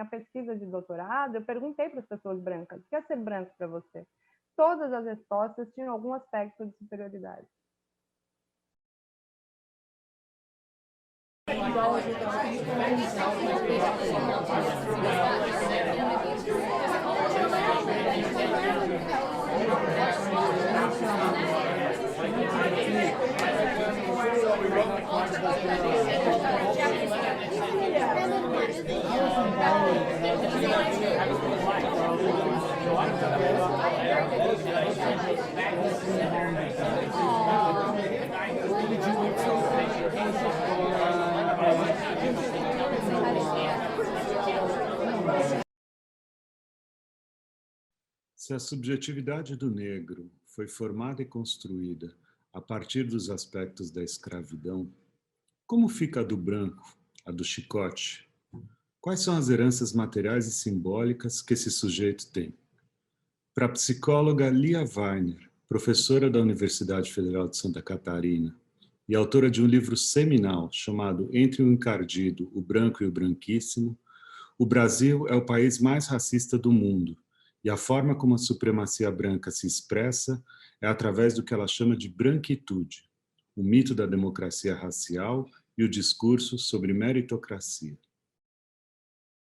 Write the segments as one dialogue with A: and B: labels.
A: minha pesquisa de doutorado, eu perguntei para as pessoas brancas, o que é ser branco para você? Todas as respostas tinham algum aspecto de superioridade.
B: Se a subjetividade do negro foi formada e construída a partir dos aspectos da escravidão, como fica a do branco, a do chicote? Quais são as heranças materiais e simbólicas que esse sujeito tem? Para a psicóloga Lia Weiner, professora da Universidade Federal de Santa Catarina e autora de um livro seminal chamado Entre o Encardido, o Branco e o Branquíssimo, o Brasil é o país mais racista do mundo e a forma como a supremacia branca se expressa é através do que ela chama de branquitude, o mito da democracia racial e o discurso sobre meritocracia.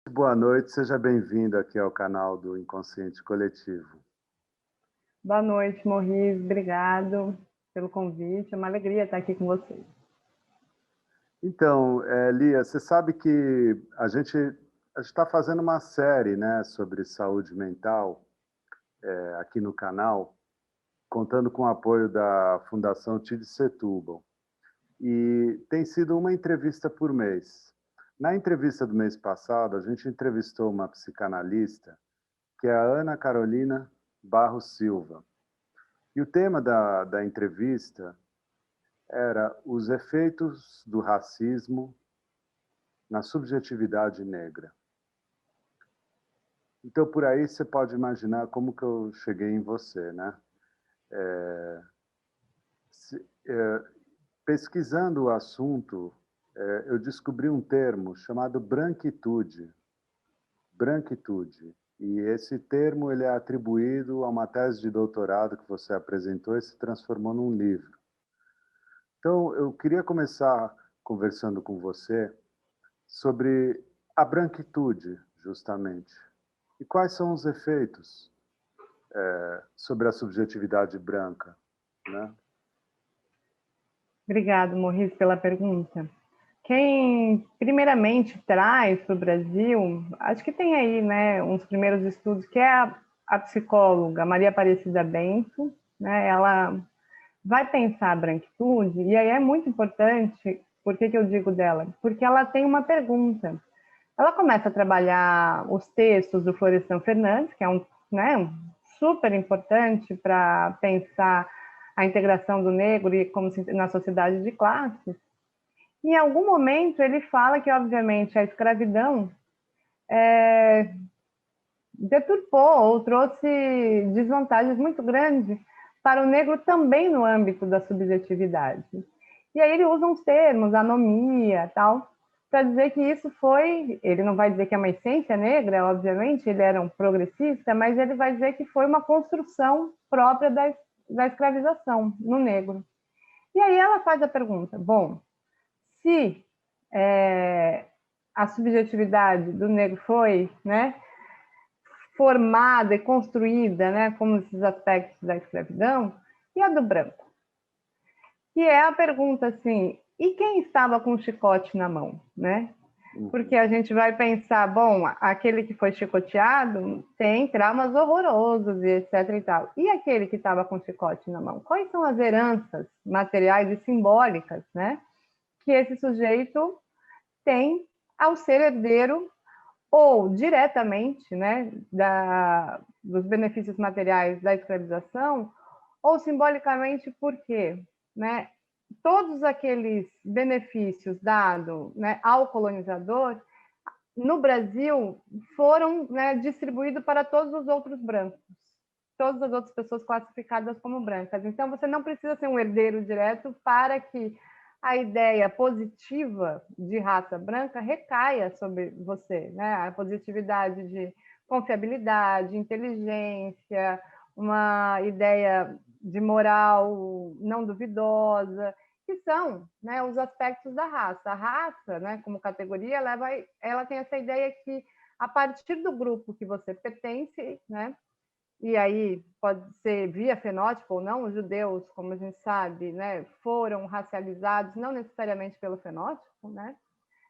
C: Boa noite, seja bem-vindo aqui ao canal do Inconsciente Coletivo.
A: Boa noite, Morris, obrigado pelo convite, é uma alegria estar aqui com vocês.
C: Então, Lia, você sabe que a gente está fazendo uma série, né, sobre saúde mental aqui no canal, contando com o apoio da Fundação Tid Setúbal. E tem sido uma entrevista por mês. Na entrevista do mês passado, a gente entrevistou uma psicanalista, que é a Ana Carolina Barros Silva. E o tema da entrevista era os efeitos do racismo na subjetividade negra. Então, por aí você pode imaginar como que eu cheguei em você, né? Pesquisando o assunto, eu descobri um termo chamado branquitude. Branquitude. E esse termo ele é atribuído a uma tese de doutorado que você apresentou e se transformou num livro. Então, eu queria começar conversando com você sobre a branquitude, justamente. E quais são os efeitos sobre a subjetividade branca, né?
A: Obrigado, Morris, pela pergunta. Quem primeiramente traz para o Brasil, acho que tem aí, né, uns primeiros estudos, que é a psicóloga Maria Aparecida Bento, né, ela vai pensar a branquitude, e aí é muito importante, por que eu digo dela? Porque ela tem uma pergunta. Ela começa a trabalhar os textos do Florestan Fernandes, que é né, super importante para pensar a integração do negro e como na sociedade de classes. Em algum momento ele fala que, obviamente, a escravidão deturpou ou trouxe desvantagens muito grandes para o negro também no âmbito da subjetividade. E aí ele usa uns termos, anomia, tal, para dizer que isso foi, ele não vai dizer que é uma essência negra, obviamente, ele era um progressista, mas ele vai dizer que foi uma construção própria da escravização no negro. E aí ela faz a pergunta, bom, se a subjetividade do negro foi, né, formada e construída, né, como esses aspectos da escravidão, e a do branco? E é a pergunta assim, e quem estava com o chicote na mão, né? Porque a gente vai pensar, bom, aquele que foi chicoteado tem traumas horrorosos e etc e tal. E aquele que estava com o chicote na mão? Quais são as heranças materiais e simbólicas, né, que esse sujeito tem ao ser herdeiro ou diretamente, né, dos benefícios materiais da escravização, ou simbolicamente por quê? Né? Todos aqueles benefícios dados, né, ao colonizador, no Brasil, foram, né, distribuídos para todos os outros brancos, todas as outras pessoas classificadas como brancas. Então, você não precisa ser um herdeiro direto para que a ideia positiva de raça branca recaia sobre você, né? A positividade de confiabilidade, inteligência, uma ideia de moral não duvidosa, que são, né, os aspectos da raça. A raça, né, como categoria, ela tem essa ideia que, a partir do grupo que você pertence, né, e aí pode ser via fenótipo ou não, os judeus, como a gente sabe, né, foram racializados não necessariamente pelo fenótipo, né,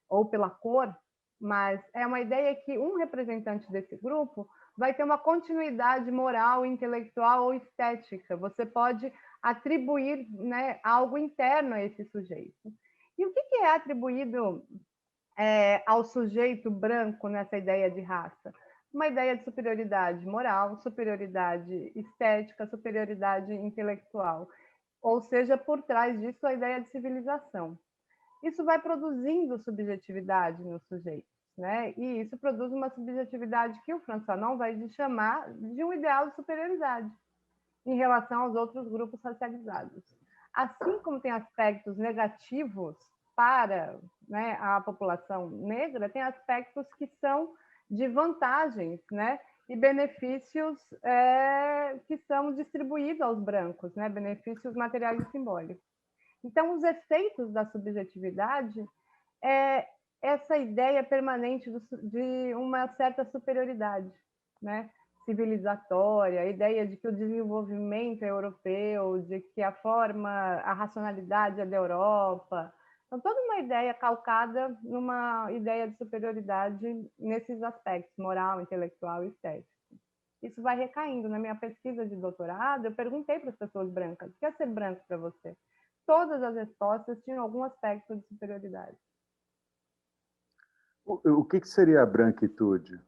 A: ou pela cor, mas é uma ideia que um representante desse grupo vai ter uma continuidade moral, intelectual ou estética. Você pode atribuir, né, algo interno a esse sujeito. E o que é atribuído ao sujeito branco nessa ideia de raça? Uma ideia de superioridade moral, superioridade estética, superioridade intelectual. Ou seja, por trás disso, a ideia de civilização. Isso vai produzindo subjetividade no sujeito, né? E isso produz uma subjetividade que o Frantz Fanon vai chamar de um ideal de superioridade em relação aos outros grupos racializados. Assim como tem aspectos negativos para, né, a população negra, tem aspectos que são de vantagens, né, e benefícios que são distribuídos aos brancos, né, benefícios materiais e simbólicos. Então, os efeitos da subjetividade é essa ideia permanente de uma certa superioridade, né, civilizatória, a ideia de que o desenvolvimento é europeu, de que a racionalidade é da Europa. Então, toda uma ideia calcada numa ideia de superioridade nesses aspectos, moral, intelectual e estético. Isso vai recaindo. Na minha pesquisa de doutorado, eu perguntei para as pessoas brancas, o que é ser branco para você? Todas as respostas tinham algum aspecto de superioridade.
C: O que seria a branquitude?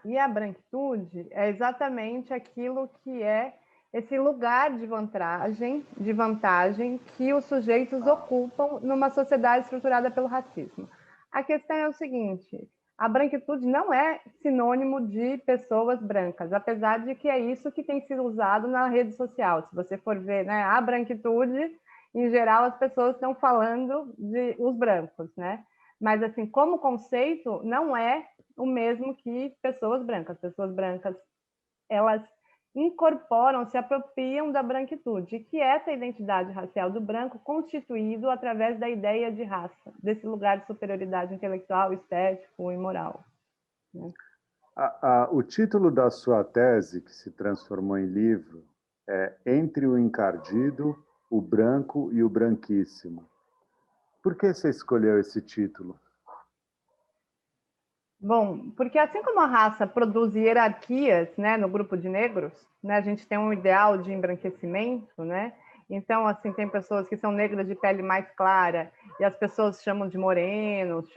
A: E a branquitude é exatamente aquilo que é esse lugar de vantagem que os sujeitos ocupam numa sociedade estruturada pelo racismo. A questão é o seguinte, a branquitude não é sinônimo de pessoas brancas, apesar de que é isso que tem sido usado na rede social. Se você for ver, né, a branquitude, em geral, as pessoas estão falando de os brancos, né? Mas, assim, como conceito, não é o mesmo que pessoas brancas. Pessoas brancas, elas incorporam, se apropriam da branquitude, que é essa identidade racial do branco constituído através da ideia de raça, desse lugar de superioridade intelectual, estético e moral. Né?
C: O título da sua tese, que se transformou em livro, é Entre o Encardido, o Branco e o Branquíssimo. Por que você escolheu esse título?
A: Bom, porque assim como a raça produz hierarquias, né, no grupo de negros, né, a gente tem um ideal de embranquecimento, né? Então, assim, tem pessoas que são negras de pele mais clara e as pessoas chamam de morenos,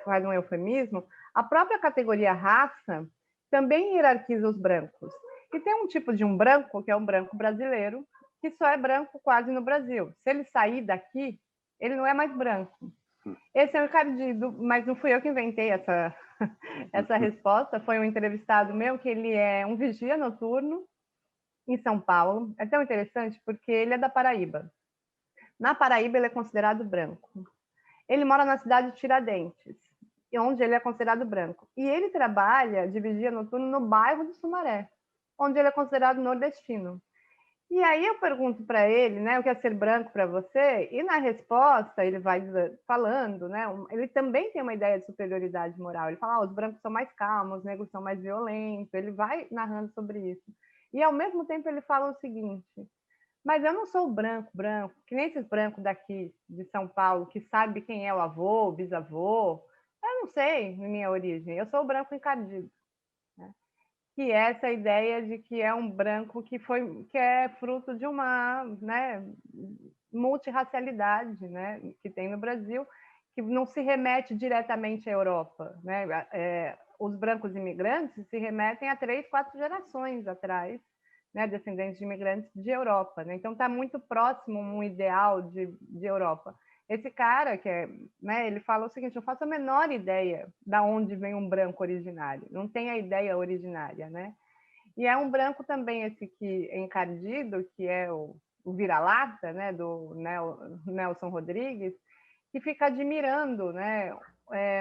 A: faz um eufemismo. A própria categoria raça também hierarquiza os brancos. E tem um tipo de um branco, que é um branco brasileiro, que só é branco quase no Brasil. Se ele sair daqui, ele não é mais branco. Esse é o encardido, mas não fui eu que inventei essa resposta. Foi um entrevistado meu, que ele é um vigia noturno em São Paulo. É tão interessante porque ele é da Paraíba. Na Paraíba, ele é considerado branco. Ele mora na cidade de Tiradentes, onde ele é considerado branco. E ele trabalha de vigia noturno no bairro do Sumaré, onde ele é considerado nordestino. E aí eu pergunto para ele, né, o que é ser branco para você? E na resposta ele vai falando, né, ele também tem uma ideia de superioridade moral. Ele fala, os brancos são mais calmos, os negros são mais violentos. Ele vai narrando sobre isso. E ao mesmo tempo ele fala o seguinte: mas eu não sou branco, que nem esses brancos daqui de São Paulo que sabe quem é o avô, o bisavô. Eu não sei minha origem. Eu sou o branco encardido. Que é essa ideia de que é um branco que é fruto de uma, né, multirracialidade, né, que tem no Brasil, que não se remete diretamente à Europa, né? Os brancos imigrantes se remetem a 3, 4 gerações atrás, né, descendentes de imigrantes de Europa, né? Então está muito próximo um ideal de Europa. Esse cara, né, ele fala o seguinte: eu faço a menor ideia de onde vem um branco originário, não tem a ideia originária, né? E é um branco também esse que é encardido, que é o vira-lata, né, do Nelson Rodrigues, que fica admirando, né,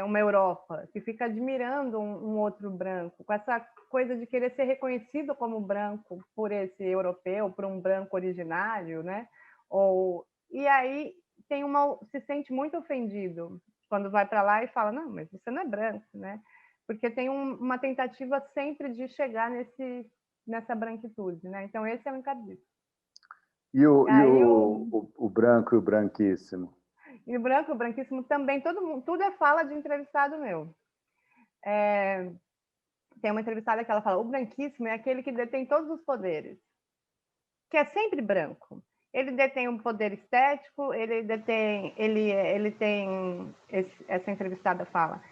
A: uma Europa, que fica admirando um outro branco, com essa coisa de querer ser reconhecido como branco por esse europeu, por um branco originário, né? E aí se sente muito ofendido quando vai para lá e fala, não, mas você não é branco, né? Porque tem uma tentativa sempre de chegar nessa branquitude, né? Então esse é o encardista.
C: E o branco e o branquíssimo?
A: E o branco e o branquíssimo também, todo mundo, tudo é fala de entrevistado meu. Tem uma entrevistada que ela fala, o branquíssimo é aquele que detém todos os poderes, que é sempre branco. Ele detém um poder estético, essa entrevistada fala,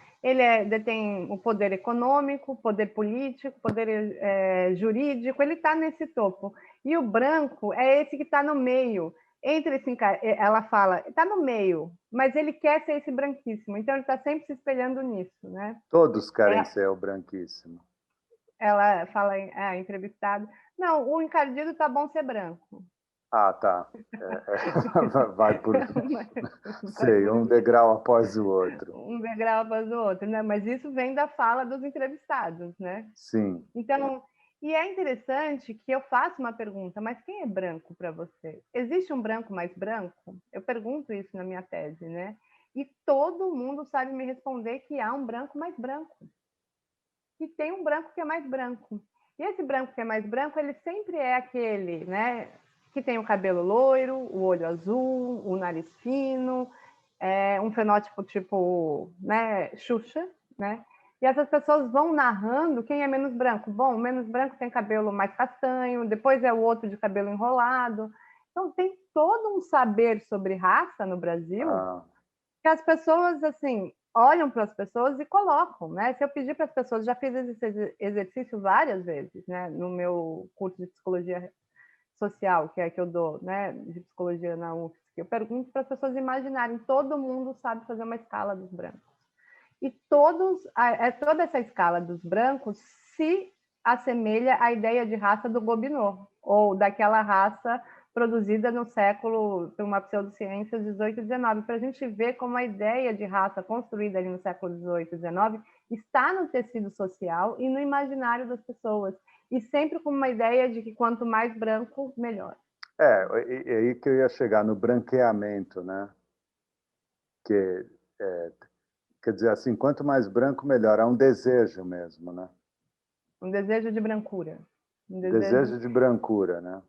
A: detém o poder econômico, poder político, poder jurídico, ele está nesse topo. E o branco é esse que está no meio. Ela fala, está no meio, mas ele quer ser esse branquíssimo, então ele está sempre se espelhando nisso, né?
C: Todos querem ser o branquíssimo.
A: Ela fala, entrevistado, não, o encardido tá bom ser branco.
C: Ah, tá. Vai por... Sei, um degrau após o outro.
A: Um degrau após o outro, né? Mas isso vem da fala dos entrevistados, né?
C: Sim.
A: Então, e é interessante que eu faço uma pergunta, mas quem é branco para você? Existe um branco mais branco? Eu pergunto isso na minha tese, né? E todo mundo sabe me responder que há um branco mais branco. Que tem um branco que é mais branco. E esse branco que é mais branco, ele sempre é aquele, né, que tem o cabelo loiro, o olho azul, o nariz fino, um fenótipo tipo, né, Xuxa, né? E essas pessoas vão narrando quem é menos branco. Bom, o menos branco tem cabelo mais castanho, depois é o outro de cabelo enrolado. Então, tem todo um saber sobre raça no Brasil que as pessoas, assim, olham para as pessoas e colocam, né? Se eu pedir para as pessoas, já fiz esse exercício várias vezes, né? No meu curso de psicologia social, que é que eu dou, né? De psicologia na UFSC, eu pergunto para as pessoas imaginarem, todo mundo sabe fazer uma escala dos brancos. E toda essa escala dos brancos se assemelha à ideia de raça do Gobineau, ou daquela raça produzida no século, por uma pseudociência, 18 e 19, para a gente ver como a ideia de raça construída ali no século 18 e 19 está no tecido social e no imaginário das pessoas, e sempre com uma ideia de que quanto mais branco, melhor.
C: É aí que eu ia chegar, no branqueamento, né? Quer dizer, assim, quanto mais branco, melhor. É um desejo mesmo, né?
A: Um desejo de brancura.
C: Desejo de brancura, né?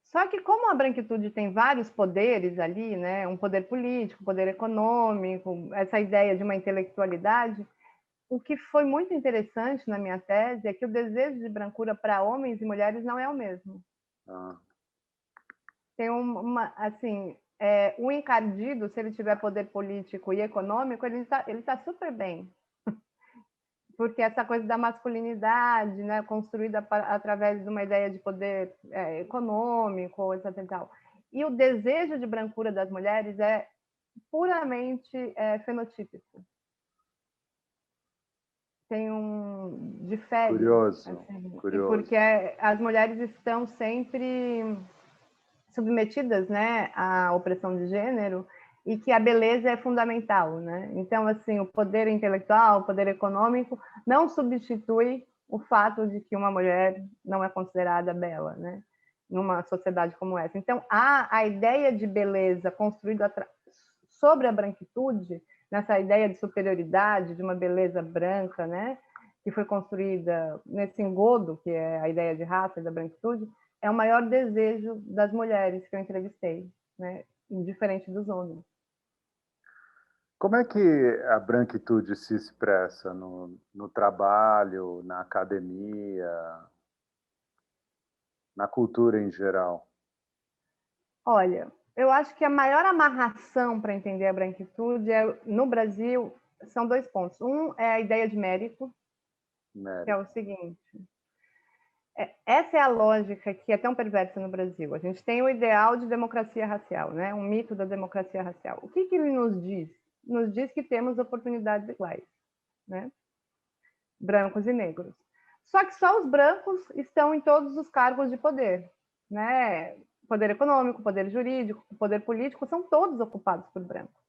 A: Só que como a branquitude tem vários poderes ali, né, um poder político, poder econômico, essa ideia de uma intelectualidade, o que foi muito interessante na minha tese é que o desejo de brancura para homens e mulheres não é o mesmo. Tem assim, o encardido, se ele tiver poder político e econômico, ele tá super bem. Porque essa coisa da masculinidade, né, construída através de uma ideia de poder econômico, etc. E tal. E o desejo de brancura das mulheres é puramente fenotípico. Tem difere.
C: Curioso,
A: Assim,
C: curioso.
A: Porque as mulheres estão sempre submetidas, né, à opressão de gênero, e que a beleza é fundamental, né? Então, assim, o poder intelectual, o poder econômico não substitui o fato de que uma mulher não é considerada bela, né? Numa sociedade como essa. Então, a ideia de beleza construída sobre a branquitude, nessa ideia de superioridade, de uma beleza branca, né? Que foi construída nesse engodo, que é a ideia de raça e da branquitude, é o maior desejo das mulheres que eu entrevistei, né? Diferente dos homens.
C: Como é que a branquitude se expressa no trabalho, na academia, na cultura em geral?
A: Olha, eu acho que a maior amarração para entender a branquitude no Brasil são 2 pontos. Um é a ideia de mérito, que é o seguinte: essa é a lógica que é tão perversa no Brasil. A gente tem o ideal de democracia racial, né? Um mito da democracia racial. O que ele nos diz? Nos diz que temos oportunidades iguais, né? Brancos e negros. Só que só os brancos estão em todos os cargos de poder, né? poder econômico, poder jurídico, poder político, são todos ocupados por brancos.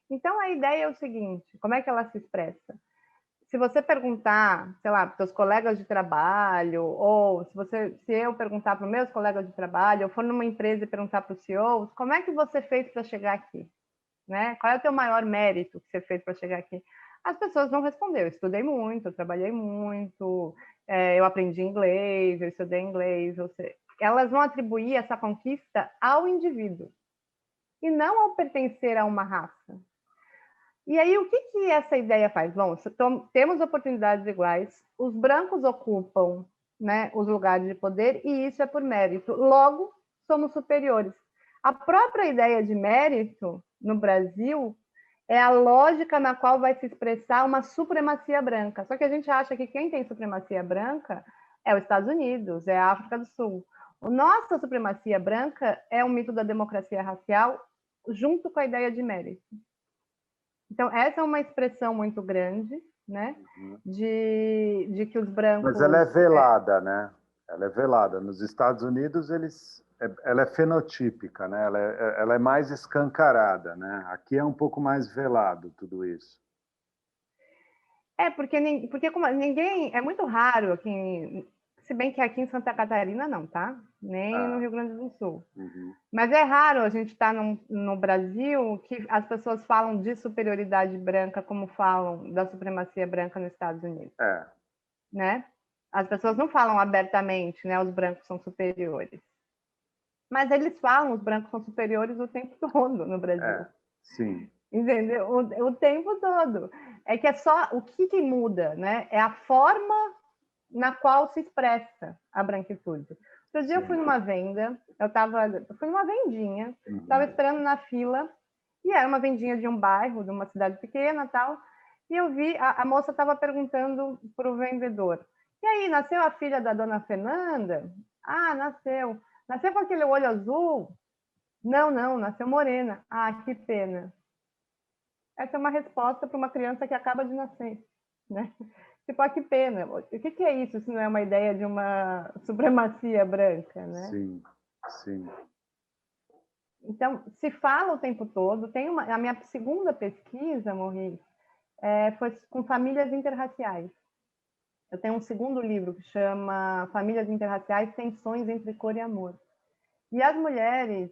A: Então, a ideia é o seguinte, como é que ela se expressa? Se você perguntar, sei lá, para os seus colegas de trabalho, ou se eu perguntar para os meus colegas de trabalho, ou for numa empresa e perguntar para os CEOs, como é que você fez para chegar aqui? Né? Qual é o teu maior mérito que você fez para chegar aqui? As pessoas vão responder, eu estudei muito, eu trabalhei muito, eu aprendi inglês, eu estudei inglês, elas vão atribuir essa conquista ao indivíduo, e não ao pertencer a uma raça. E aí, o que essa ideia faz? Bom, temos oportunidades iguais, os brancos ocupam, né, os lugares de poder, e isso é por mérito. Logo, somos superiores. A própria ideia de mérito, no Brasil, é a lógica na qual vai se expressar uma supremacia branca. Só que a gente acha que quem tem supremacia branca é os Estados Unidos, é a África do Sul. A nossa supremacia branca é o mito da democracia racial, junto com a ideia de mérito. Então, essa é uma expressão muito grande, né? De que os brancos...
C: Mas ela é velada, né? Ela é velada. Nos Estados Unidos, ela é fenotípica, né? Ela é mais escancarada, né? Aqui é um pouco mais velado tudo isso.
A: Porque como ninguém... É muito raro aqui... Se bem que aqui em Santa Catarina não, tá? Nem no Rio Grande do Sul. Mas é raro a gente estar no Brasil que as pessoas falam de superioridade branca como falam da supremacia branca nos Estados Unidos. Né? As pessoas não falam abertamente, né? Os brancos são superiores. Mas eles falam, os brancos são superiores o tempo todo no Brasil.
C: Sim.
A: Entendeu? O tempo todo. É que é só... O que muda, né? É a forma na qual se expressa a branquitude. Outro dia eu fui numa venda, fui numa vendinha, estava esperando na fila, e era uma vendinha de um bairro, de uma cidade pequena e tal, e eu vi, a moça estava perguntando para o vendedor, e aí, nasceu a filha da dona Fernanda? Ah, nasceu. Nasceu com aquele olho azul? Não, nasceu morena. Ah, que pena. Essa é uma resposta para uma criança que acaba de nascer, né? Tipo, ah, que pena. O que é isso se não é uma ideia de uma supremacia branca, né?
C: Sim, sim.
A: Então, se fala o tempo todo. A minha segunda pesquisa, Maurice, foi com famílias interraciais. Eu tenho um segundo livro que chama Famílias Interraciais, Tensões entre Cor e Amor. E as mulheres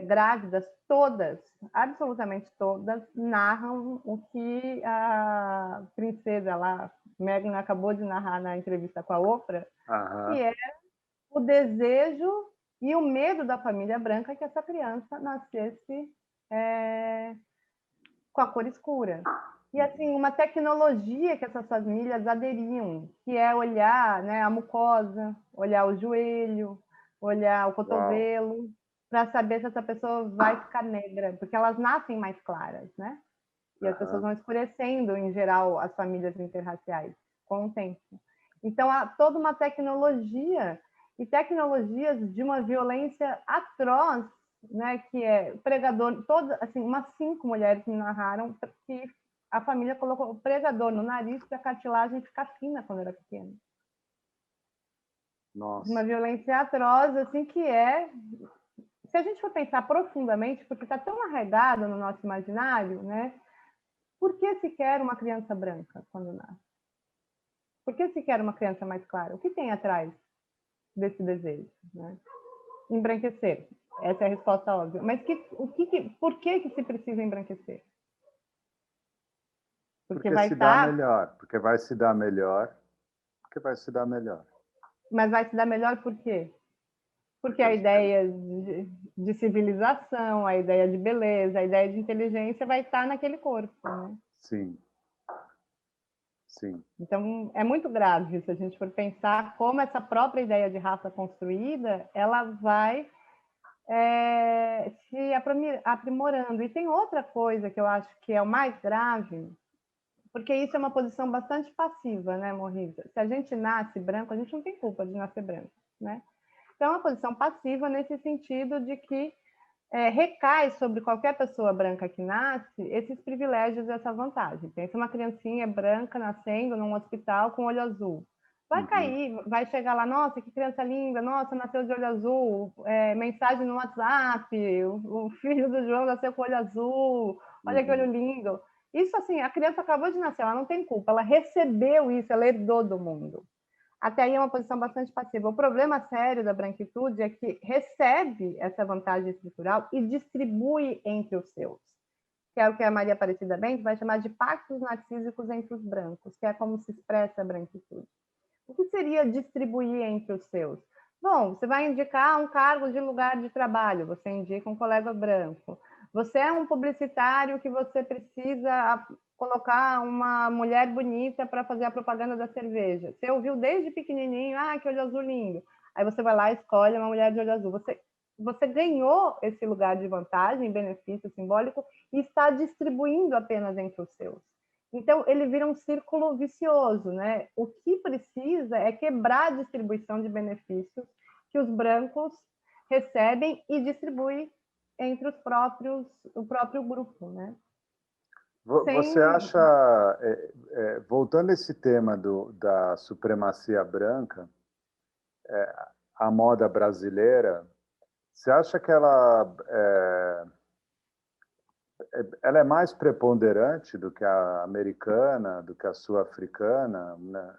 A: grávidas, todas, absolutamente todas, narram o que a princesa lá, Meghan, acabou de narrar na entrevista com a Oprah, que é o desejo e o medo da família branca que essa criança nascesse com a cor escura. E, assim, uma tecnologia que essas famílias aderiam, que é olhar, né, a mucosa, olhar o joelho, olhar o cotovelo, para saber se essa pessoa vai ficar negra, porque elas nascem mais claras, né? E as pessoas vão escurecendo, em geral, as famílias interraciais, com o tempo. Então, há toda uma tecnologia, e tecnologias de uma violência atroz, né, que é pregador, assim, umas 5 mulheres me narraram que a família colocou o pregador no nariz para a cartilagem ficar fina quando era pequena.
C: Nossa.
A: Uma violência atroz, assim, que é... Se a gente for pensar profundamente, porque está tão arraigado no nosso imaginário, né? Por que se quer uma criança branca quando nasce? Por que se quer uma criança mais clara? O que tem atrás desse desejo, né? Embranquecer. Essa é a resposta óbvia. Mas por que se precisa embranquecer?
C: Porque vai se dar melhor. Porque vai se dar melhor.
A: Mas vai se dar melhor por quê? Porque a ideia de civilização, a ideia de beleza, a ideia de inteligência vai estar naquele corpo, né?
C: Sim. Sim.
A: Então, é muito grave se a gente for pensar como essa própria ideia de raça construída, ela vai se aprimorando. E tem outra coisa que eu acho que é o mais grave, porque isso é uma posição bastante passiva, né, Morrisa? Se a gente nasce branco, a gente não tem culpa de nascer branco, né? Então, é uma posição passiva nesse sentido de que recai sobre qualquer pessoa branca que nasce esses privilégios e essa vantagem. Pensa uma criancinha branca nascendo num hospital com olho azul. vai cair, vai chegar lá, nossa, que criança linda, nossa, nasceu de olho azul, mensagem no WhatsApp, o filho do João nasceu com olho azul, olha que olho lindo. Isso, assim, a criança acabou de nascer, ela não tem culpa, ela recebeu isso, ela herdou do mundo. Até aí é uma posição bastante passiva. O problema sério da branquitude é que recebe essa vantagem estrutural e distribui entre os seus, que é o que a Maria Aparecida Bento vai chamar de pactos narcísicos entre os brancos, que é como se expressa a branquitude. O que seria distribuir entre os seus? Bom, você vai indicar um cargo de lugar de trabalho, você indica um colega branco. Você é um publicitário que você precisa colocar uma mulher bonita para fazer a propaganda da cerveja. Você ouviu desde pequenininho, que olho azul lindo. Aí você vai lá e escolhe uma mulher de olho azul. Você ganhou esse lugar de vantagem, benefício simbólico, e está distribuindo apenas entre os seus. Então, ele vira um círculo vicioso, né? O que precisa é quebrar a distribuição de benefícios que os brancos recebem e distribuem entre o próprio grupo, né?
C: Você acha, voltando a esse tema da supremacia branca, a moda brasileira, você acha que ela é mais preponderante do que a americana, do que a sul-africana, né?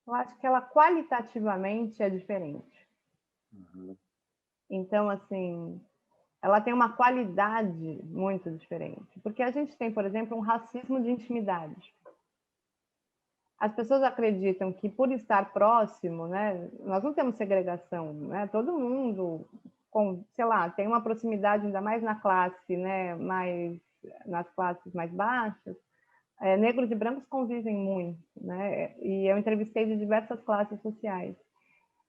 A: Eu acho que ela qualitativamente é diferente. Então, assim, ela tem uma qualidade muito diferente. Porque a gente tem, por exemplo, um racismo de intimidade. As pessoas acreditam que por estar próximo, né, nós não temos segregação, né? Todo mundo, sei lá, tem uma proximidade, ainda mais na classe, né, nas classes mais baixas. Negros e brancos convivem muito, né? E eu entrevistei de diversas classes sociais.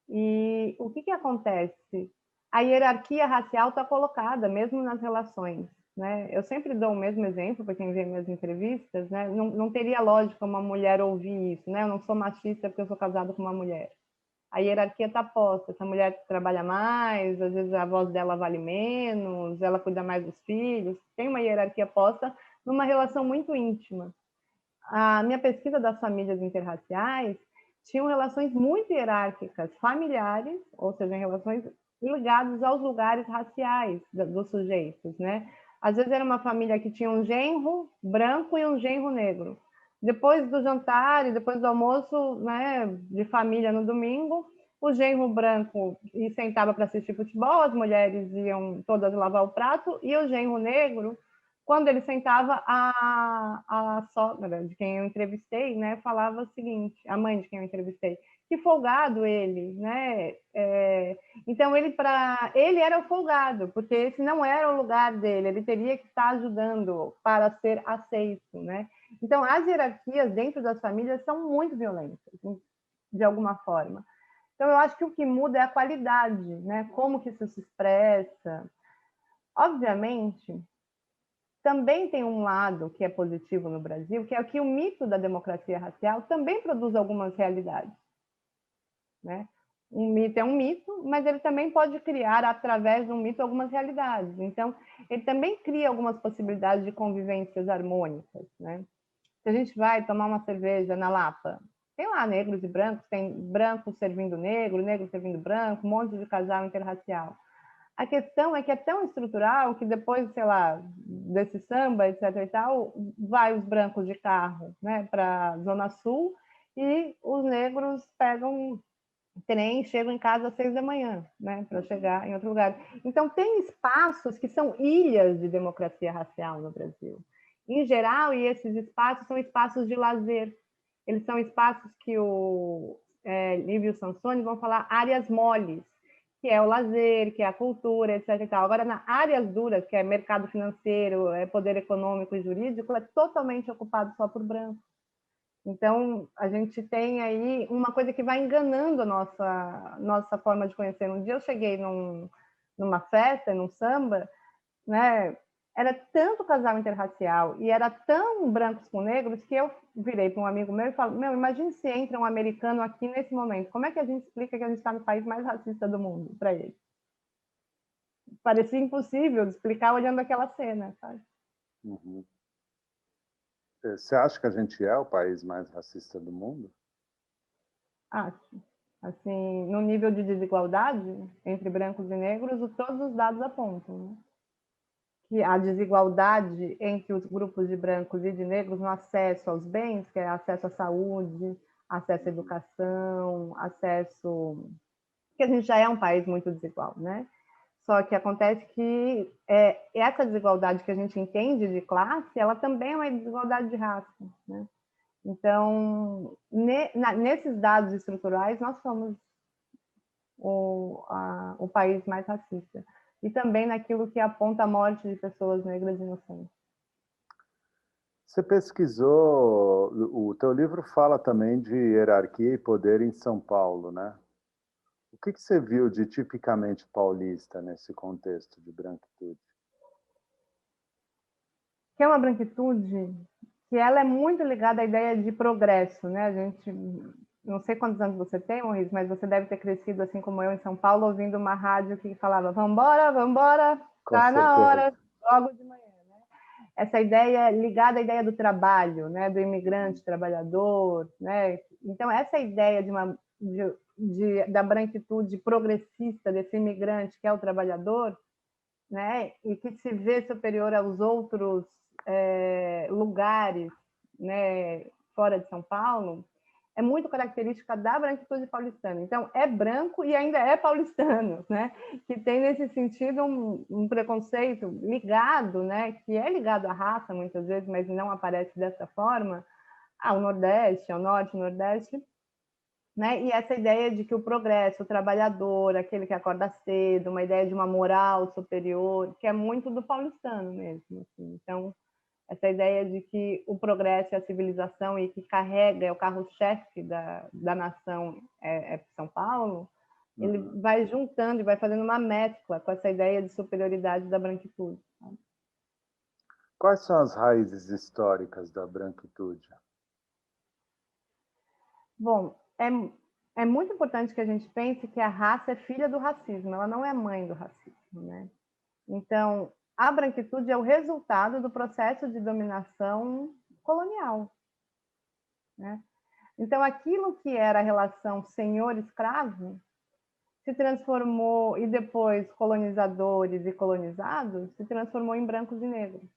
A: E o que acontece? A hierarquia racial está colocada, mesmo nas relações. Né? Eu sempre dou o mesmo exemplo para quem vê minhas entrevistas, né? Não teria lógica uma mulher ouvir isso, né? Eu não sou machista porque eu sou casado com uma mulher. A hierarquia está posta, essa mulher trabalha mais, às vezes a voz dela vale menos, ela cuida mais dos filhos, tem uma hierarquia posta numa relação muito íntima. A minha pesquisa das famílias interraciais tinham relações muito hierárquicas, familiares, ou seja, em relações ligadas aos lugares raciais dos sujeitos, né? Às vezes era uma família que tinha um genro branco e um genro negro. Depois do jantar e depois do almoço, né, de família no domingo, o genro branco sentava para assistir futebol, as mulheres iam todas lavar o prato, e o genro negro, quando ele sentava, a sogra de quem eu entrevistei, né, falava o seguinte, a mãe de quem eu entrevistei, que folgado ele, né? Então, ele era o folgado, porque esse não era o lugar dele, ele teria que estar ajudando para ser aceito, né? Então, as hierarquias dentro das famílias são muito violentas, de alguma forma. Então, eu acho que o que muda é a qualidade, né? Como que isso se expressa. Obviamente, também tem um lado que é positivo no Brasil, que é que o mito da democracia racial também produz algumas realidades. Né? Um mito é um mito, mas ele também pode criar, através de um mito, algumas realidades. Então, ele também cria algumas possibilidades de convivências harmônicas. Né? Se a gente vai tomar uma cerveja na Lapa, tem lá negros e brancos, tem branco servindo negro, negro servindo branco, um monte de casal interracial. A questão é que é tão estrutural que depois, sei lá, desse samba, etc. e tal, vai os brancos de carro, né, para a Zona Sul, e os negros pegam trem e chegam em casa às 6 da manhã, né, para chegar em outro lugar. Então, tem espaços que são ilhas de democracia racial no Brasil. Em geral, e esses espaços são espaços de lazer. Eles são espaços que o Lívio e o Sansone vão falar áreas moles, que é o lazer, que é a cultura, etc. E tal. Agora, na áreas duras, que é mercado financeiro, poder econômico e jurídico, é totalmente ocupado só por brancos. Então, a gente tem aí uma coisa que vai enganando a nossa forma de conhecer. Um dia eu cheguei numa festa, num samba, né? Era tanto casal interracial e era tão brancos com negros que eu virei para um amigo meu e falo, imagine se entra um americano aqui nesse momento. Como é que a gente explica que a gente está no país mais racista do mundo para ele? Parecia impossível de explicar olhando aquela cena, sabe?
C: Uhum. Você acha que a gente é o país mais racista do mundo?
A: Acho. Assim, no nível de desigualdade entre brancos e negros, todos os dados apontam, né? Que a desigualdade entre os grupos de brancos e de negros no acesso aos bens, que é acesso à saúde, acesso à educação, acesso... Porque a gente já é um país muito desigual, né? Só que acontece que essa desigualdade que a gente entende de classe, ela também é uma desigualdade de raça, né? Então, nesses dados estruturais, nós somos o país mais racista. E também naquilo que aponta a morte de pessoas negras inocentes.
C: Você pesquisou, o teu livro fala também de hierarquia e poder em São Paulo, né? O que você viu de tipicamente paulista nesse contexto de branquitude?
A: Que é uma branquitude que ela é muito ligada à ideia de progresso, né? A gente, não sei quantos anos você tem, Maurice, mas você deve ter crescido, assim como eu, em São Paulo, ouvindo uma rádio que falava vambora, vambora,
C: Com
A: tá na
C: certeza.
A: hora, logo de manhã. Essa ideia ligada à ideia do trabalho, né, do imigrante trabalhador, né? Então essa ideia da branquitude progressista desse imigrante que é o trabalhador, né, e que se vê superior aos outros lugares, né, fora de São Paulo, é muito característica da branquitude paulistana. Então, é branco e ainda é paulistano, né? Que tem, nesse sentido, um preconceito ligado, né? Que é ligado à raça, muitas vezes, mas não aparece dessa forma, ao Nordeste, ao Norte, Nordeste, né? E essa ideia de que o progresso, o trabalhador, aquele que acorda cedo, uma ideia de uma moral superior, que é muito do paulistano mesmo. Assim. Então, essa ideia de que o progresso e a civilização e que carrega, é o carro-chefe da nação São Paulo, ele vai juntando e vai fazendo uma mescla com essa ideia de superioridade da branquitude. Sabe?
C: Quais são as raízes históricas da branquitude?
A: Bom, é muito importante que a gente pense que a raça é filha do racismo, ela não é mãe do racismo, né? Então, a branquitude é o resultado do processo de dominação colonial, né? Então, aquilo que era a relação senhor-escravo se transformou, e depois colonizadores e colonizados, se transformou em brancos e negros.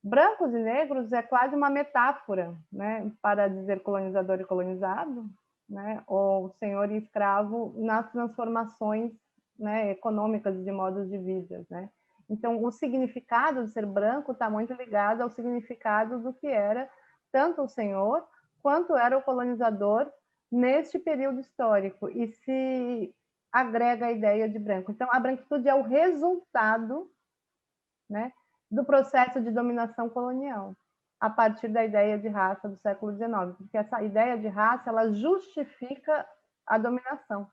A: Brancos e negros é quase uma metáfora, né, para dizer colonizador e colonizado, né, ou senhor e escravo nas transformações, né, econômicas de modos de vida, né. Então, o significado de ser branco está muito ligado ao significado do que era tanto o senhor quanto era o colonizador neste período histórico, e se agrega a ideia de branco. Então, a branquitude é o resultado, né, do processo de dominação colonial, a partir da ideia de raça do século XIX, porque essa ideia de raça ela justifica a dominação.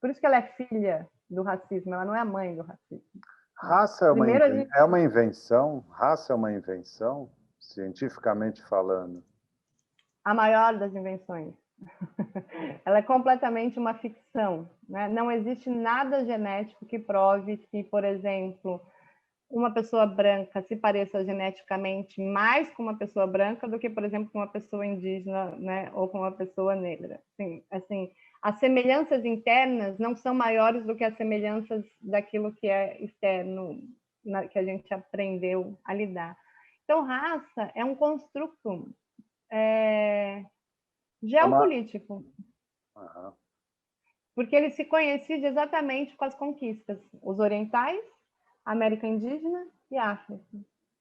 A: Por isso que ela é filha do racismo, ela não é a mãe do racismo.
C: Raça
A: Primeiro,
C: é uma invenção? Raça é uma invenção, cientificamente falando?
A: A maior das invenções. Ela é completamente uma ficção, né? Não existe nada genético que prove que, por exemplo, uma pessoa branca se pareça geneticamente mais com uma pessoa branca do que, por exemplo, com uma pessoa indígena, né, ou com uma pessoa negra. Assim, as semelhanças internas não são maiores do que as semelhanças daquilo que é externo, que a gente aprendeu a lidar. Então, raça é um construto geopolítico, porque ele se coincide exatamente com as conquistas, os orientais, América Indígena e África,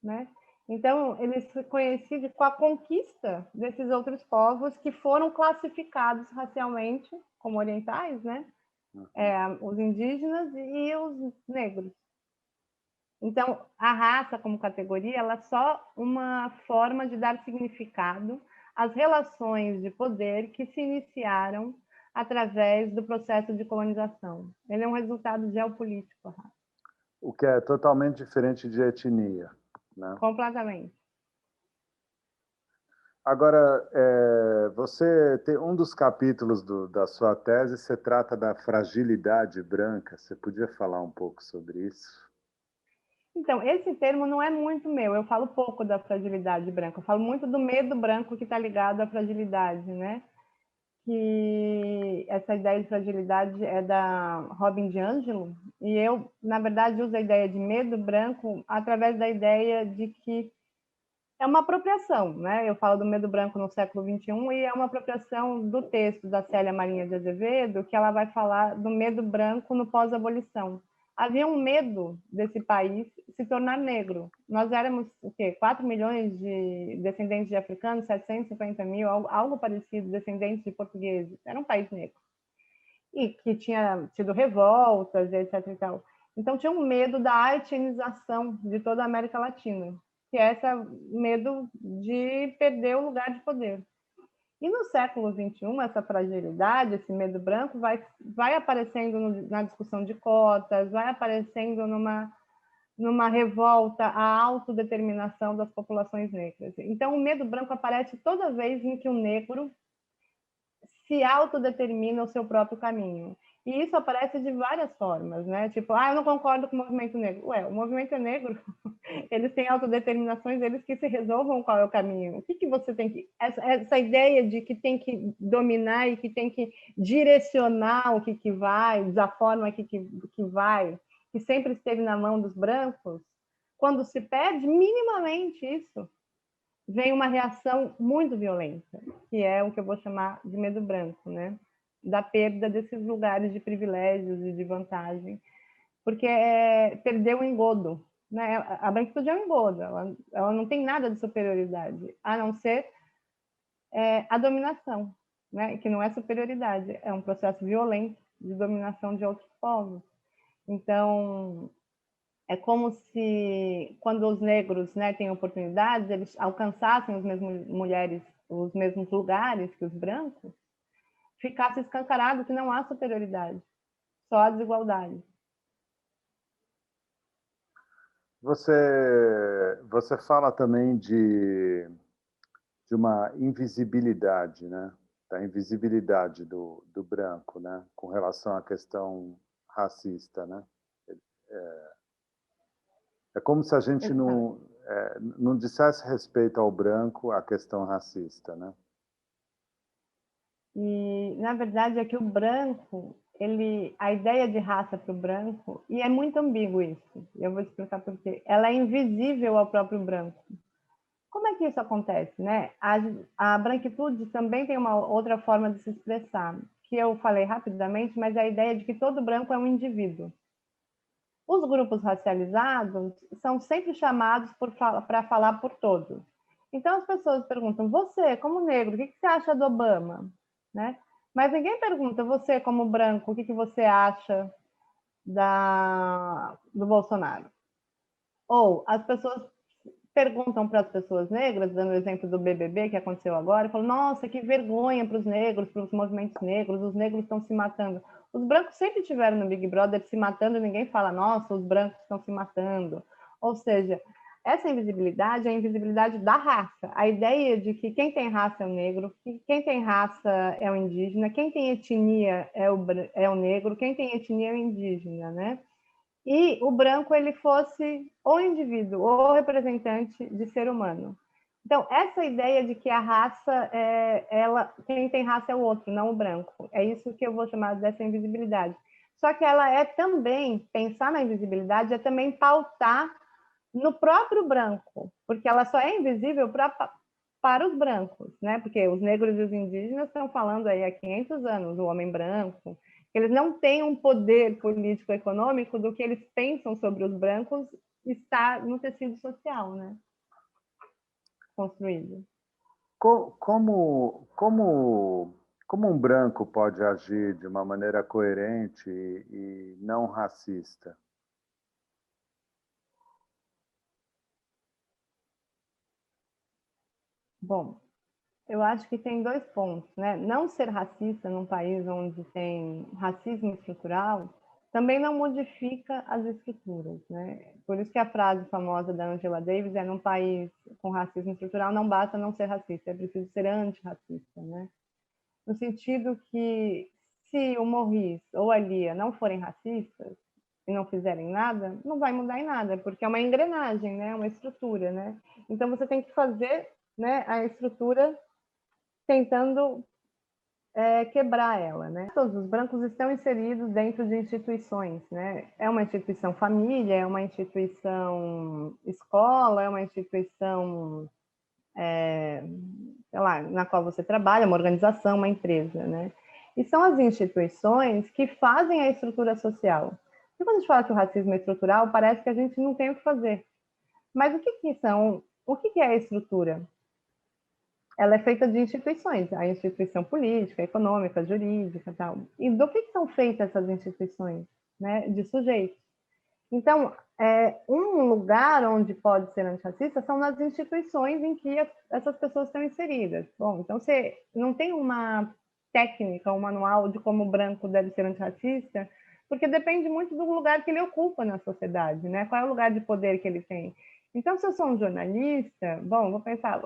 A: né? Então, ele se coincide com a conquista desses outros povos que foram classificados racialmente como orientais, né? Os indígenas e os negros. Então, a raça como categoria, ela é só uma forma de dar significado às relações de poder que se iniciaram através do processo de colonização. Ele é um resultado geopolítico, a raça.
C: O que é totalmente diferente de etnia, né?
A: Completamente.
C: Agora, você tem um dos capítulos da sua tese, você trata da fragilidade branca. Você podia falar um pouco sobre isso?
A: Então, esse termo não é muito meu, eu falo pouco da fragilidade branca, eu falo muito do medo branco que está ligado à fragilidade, né? Que essa ideia de fragilidade é da Robin DiAngelo, e eu, na verdade, uso a ideia de medo branco através da ideia de que é uma apropriação, né? Eu falo do medo branco no século XXI e é uma apropriação do texto da Célia Marinha de Azevedo, que ela vai falar do medo branco no pós-abolição. Havia um medo desse país se tornar negro. Nós éramos o quê? 4 milhões de descendentes de africanos, 750 mil, algo parecido, descendentes de portugueses. Era um país negro. E que tinha tido revoltas, etc. E tal. Então tinha um medo da haitianização de toda a América Latina, que é esse medo de perder o lugar de poder. E no século XXI, essa fragilidade, esse medo branco, vai aparecendo na discussão de cotas, vai aparecendo numa revolta à autodeterminação das populações negras. Então, o medo branco aparece toda vez em que o negro se autodetermina o seu próprio caminho. E isso aparece de várias formas, né? Tipo, eu não concordo com o movimento negro. Ué, o movimento é negro, eles têm autodeterminações, eles que se resolvam qual é o caminho. O que você tem que... Essa ideia de que tem que dominar e que tem que direcionar o que vai, da forma que vai, que sempre esteve na mão dos brancos, quando se perde minimamente isso, vem uma reação muito violenta, que é o que eu vou chamar de medo branco, né? Da perda desses lugares de privilégios e de vantagem, porque perdeu o engodo, né? A branquitude é um engodo, ela não tem nada de superioridade, a não ser a dominação, né? Que não é superioridade, é um processo violento de dominação de outros povos. Então, é como se, quando os negros, né, têm oportunidades, eles alcançassem as mesmas mulheres, os mesmos lugares que os brancos, ficasse escancarado que não há superioridade, só a desigualdade.
C: Você fala também de uma invisibilidade, né? Da invisibilidade do branco, né? Com relação à questão racista, né? É como se a gente não dissesse respeito ao branco a questão racista, né?
A: E, na verdade, é que o branco, a ideia de raça para o branco, e é muito ambíguo isso, eu vou explicar por quê, ela é invisível ao próprio branco. Como é que isso acontece, né? A branquitude também tem uma outra forma de se expressar, que eu falei rapidamente, mas é a ideia de que todo branco é um indivíduo. Os grupos racializados são sempre chamados para falar por todos. Então as pessoas perguntam: você, como negro, o que você acha do Obama? Né? Mas ninguém pergunta: você, como branco, o que você acha do Bolsonaro? Ou as pessoas perguntam para as pessoas negras, dando o exemplo do BBB que aconteceu agora, e falam: nossa, que vergonha para os negros, para os movimentos negros, os negros estão se matando. Os brancos sempre tiveram no Big Brother se matando e ninguém fala: nossa, os brancos estão se matando. Ou seja, essa invisibilidade é a invisibilidade da raça. A ideia de que quem tem raça é o negro, que quem tem raça é o indígena, quem tem etnia é o negro, quem tem etnia é o indígena, né? E o branco ele fosse ou indivíduo ou representante de ser humano. Então, essa ideia de que a raça, quem tem raça é o outro, não o branco. É isso que eu vou chamar dessa invisibilidade. Só que ela é também, pensar na invisibilidade, é também pautar no próprio branco, porque ela só é invisível para os brancos, né? Porque os negros e os indígenas estão falando aí há 500 anos, o homem branco, eles não têm um poder político-econômico do que eles pensam sobre os brancos está no tecido social, né? Construído.
C: Como um branco pode agir de uma maneira coerente e não racista?
A: Bom, eu acho que tem 2 pontos, né? Não ser racista num país onde tem racismo estrutural também não modifica as estruturas, né? Por isso que a frase famosa da Angela Davis é: num país com racismo estrutural não basta não ser racista, é preciso ser antirracista, né? No sentido que se o Maurice ou a Lia não forem racistas, e não fizerem nada, não vai mudar em nada, porque é uma engrenagem, né? Uma estrutura, né? Então você tem que fazer, né, a estrutura tentando quebrar ela, né? Todos os brancos estão inseridos dentro de instituições, né? É uma instituição família, é uma instituição escola, é uma instituição, sei lá, na qual você trabalha, uma organização, uma empresa, né? E são as instituições que fazem a estrutura social. E quando a gente fala que o racismo é estrutural, parece que a gente não tem o que fazer. Mas o que é a estrutura? Ela é feita de instituições, a instituição política, econômica, jurídica, tal. E do que são feitas essas instituições, né? De sujeitos. Então, um lugar onde pode ser antirracista são nas instituições em que essas pessoas estão inseridas. Bom, então você não tem uma técnica, um manual de como o branco deve ser antirracista, porque depende muito do lugar que ele ocupa na sociedade, né? Qual é o lugar de poder que ele tem. Então, se eu sou um jornalista, bom, vou pensar,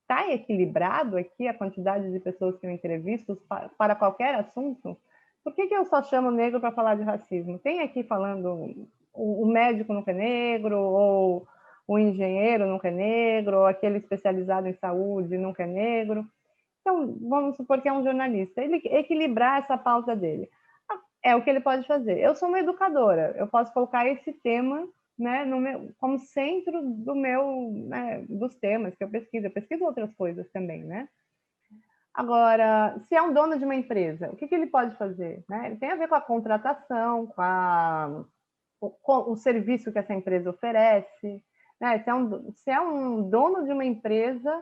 A: está equilibrado aqui a quantidade de pessoas que eu entrevisto para qualquer assunto? Por que eu só chamo negro para falar de racismo? Tem aqui falando o médico nunca é negro, ou o engenheiro nunca é negro, ou aquele especializado em saúde nunca é negro. Então, vamos supor que é um jornalista. Ele equilibrar essa pauta dele. É o que ele pode fazer. Eu sou uma educadora, eu posso colocar esse tema, né, como centro do né, dos temas que eu pesquiso outras coisas também, né? Agora, se é um dono de uma empresa, o que ele pode fazer? Né? Ele tem a ver com a contratação, com o serviço que essa empresa oferece, né? Se é um dono de uma empresa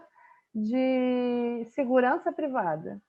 A: de segurança privada,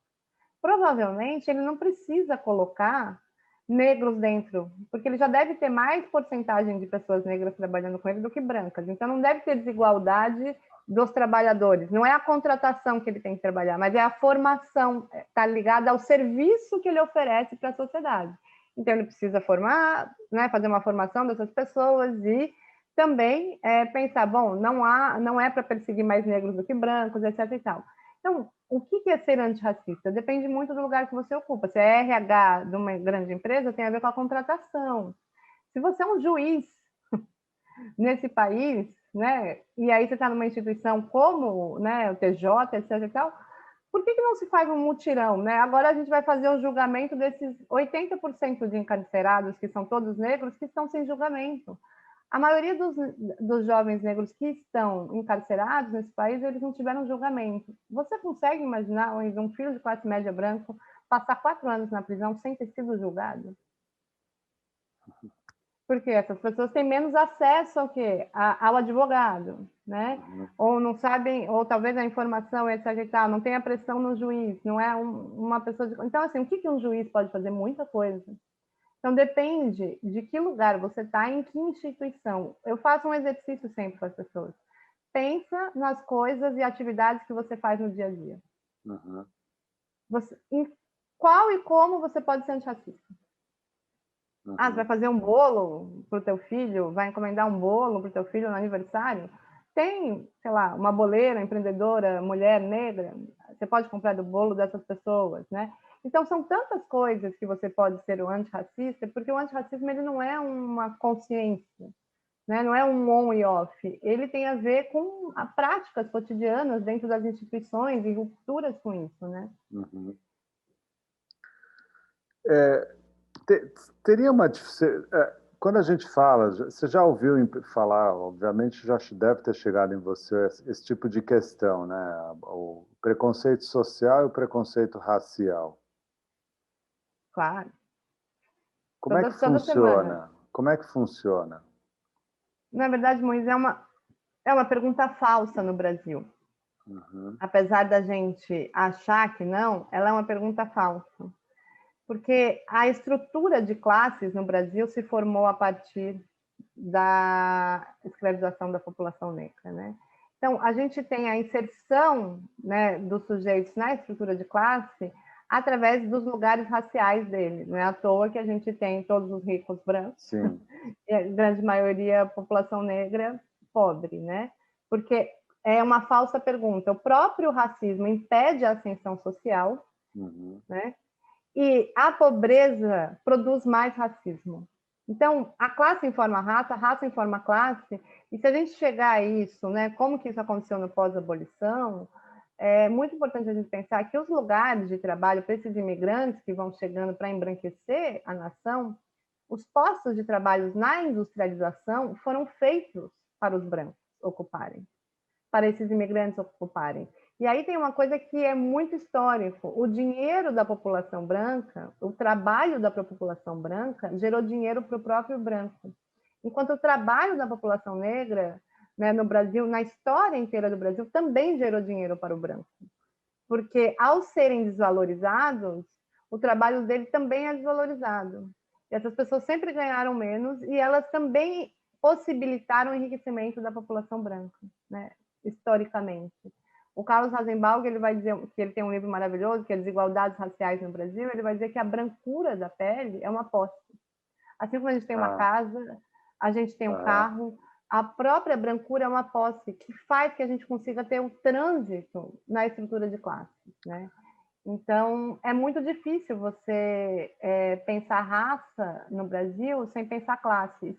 A: provavelmente ele não precisa colocar negros dentro, porque ele já deve ter mais porcentagem de pessoas negras trabalhando com ele do que brancas. Então, não deve ter desigualdade dos trabalhadores. Não é a contratação que ele tem que trabalhar, mas é a formação, está ligada ao serviço que ele oferece para a sociedade. Então, ele precisa formar, né, fazer uma formação dessas pessoas e também pensar, bom, não é para perseguir mais negros do que brancos, etc. e tal. Então, o que é ser antirracista? Depende muito do lugar que você ocupa. Se é RH de uma grande empresa, tem a ver com a contratação. Se você é um juiz nesse país, né, e aí você está numa instituição como, né, o TJ, etc. e tal, por que não se faz um mutirão, né? Agora a gente vai fazer o julgamento desses 80% de encarcerados, que são todos negros, que estão sem julgamento. A maioria dos jovens negros que estão encarcerados nesse país, eles não tiveram julgamento. Você consegue imaginar um filho de classe média branco passar 4 anos na prisão sem ter sido julgado? Porque essas pessoas têm menos acesso ao quê? Ao advogado, né? Ou não sabem, ou talvez a informação, etc. e tal, não tem a pressão no juiz, não é uma pessoa de... Então, assim, o que um juiz pode fazer? Muita coisa. Então, depende de que lugar você está, em que instituição. Eu faço um exercício sempre com as pessoas. Pensa nas coisas e atividades que você faz no dia a dia.
C: Uhum.
A: Em qual e como você pode ser antirracista?
C: Uhum.
A: Você vai fazer um bolo para o teu filho? Vai encomendar um bolo para o teu filho no aniversário? Tem, sei lá, uma boleira, empreendedora, mulher negra? Você pode comprar do bolo dessas pessoas, né? Então, são tantas coisas que você pode ser o antirracista, porque o antirracismo ele não é uma consciência, né? Não é um on e off. Ele tem a ver com práticas cotidianas dentro das instituições e rupturas com isso, né?
C: Uhum. Teria uma... Quando a gente fala, você já ouviu falar, obviamente já deve ter chegado em você esse tipo de questão, né? O preconceito social e o preconceito racial.
A: Claro.
C: Como é que funciona? Como é que funciona?
A: Na verdade, Moisés, é uma pergunta falsa no Brasil.
C: Uhum.
A: Apesar da gente achar que não, ela é uma pergunta falsa. Porque a estrutura de classes no Brasil se formou a partir da escravização da população negra, né? Então, a gente tem a inserção, né, dos sujeitos na estrutura de classe através dos lugares raciais dele. Não é à toa que a gente tem todos os ricos brancos,
C: Sim.
A: e a grande maioria população negra pobre, né? Porque é uma falsa pergunta. O próprio racismo impede a ascensão social,
C: Uhum.
A: né? E a pobreza produz mais racismo. Então, a classe informa a raça informa a classe, e se a gente chegar a isso, né, como que isso aconteceu no pós-abolição, é muito importante a gente pensar que os lugares de trabalho para esses imigrantes que vão chegando para embranquecer a nação, os postos de trabalho na industrialização foram feitos para os brancos ocuparem, para esses imigrantes ocuparem. E aí tem uma coisa que é muito histórico. O dinheiro da população branca, o trabalho da população branca, gerou dinheiro para o próprio branco. Enquanto o trabalho da população negra, né, no Brasil, na história inteira do Brasil, também gerou dinheiro para o branco. Porque, ao serem desvalorizados, o trabalho dele também é desvalorizado. E essas pessoas sempre ganharam menos e elas também possibilitaram o enriquecimento da população branca, né, historicamente. O Carlos Rosenbaum, ele vai dizer que ele tem um livro maravilhoso, que é Desigualdades Raciais no Brasil, ele vai dizer que a brancura da pele é uma posse. Assim como a gente tem uma casa, a gente tem um carro, a própria brancura é uma posse que faz que a gente consiga ter um trânsito na estrutura de classe, né? Então, é muito difícil você pensar raça no Brasil sem pensar classe,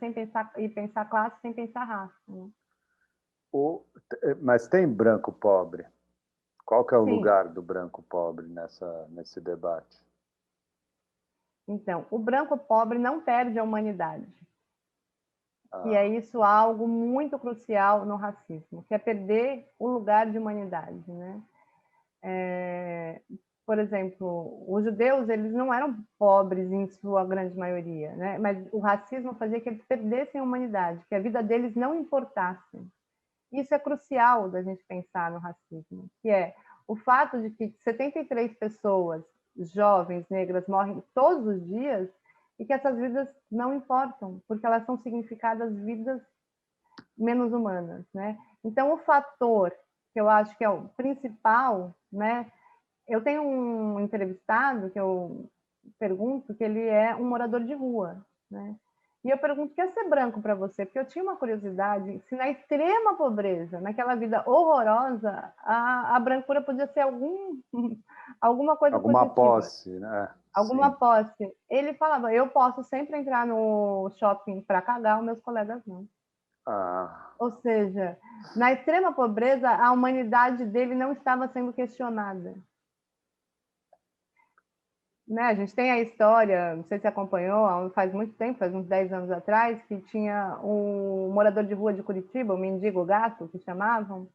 A: e pensar classe sem pensar raça. Né?
C: Mas tem branco pobre? Qual que é o
A: Sim.
C: lugar do branco pobre nesse debate?
A: Então, o branco pobre não perde a humanidade. E é isso algo muito crucial no racismo, que é perder o lugar de humanidade, né? Por exemplo, os judeus, eles não eram pobres em sua grande maioria, né? Mas o racismo fazia que eles perdessem a humanidade, que a vida deles não importasse. Isso é crucial da gente pensar no racismo, que é o fato de que 73 pessoas jovens negras morrem todos os dias e que essas vidas não importam, porque elas são significadas vidas menos humanas, né? Então, o fator que eu acho que é o principal, né? Eu tenho um entrevistado que eu pergunto que ele é um morador de rua, né? E eu pergunto, quer ser branco para você? Porque eu tinha uma curiosidade, se na extrema pobreza, naquela vida horrorosa, a brancura podia ser alguma coisa
C: Alguma
A: positiva.
C: posse, né?
A: Alguma
C: Sim.
A: posse. Ele falava, eu posso sempre entrar no shopping para cagar, os meus colegas não. Ou seja, na extrema pobreza, a humanidade dele não estava sendo questionada. Né? A gente tem a história, não sei se acompanhou, faz muito tempo, faz uns 10 anos atrás, que tinha um morador de rua de Curitiba, o mendigo gato, que chamavam,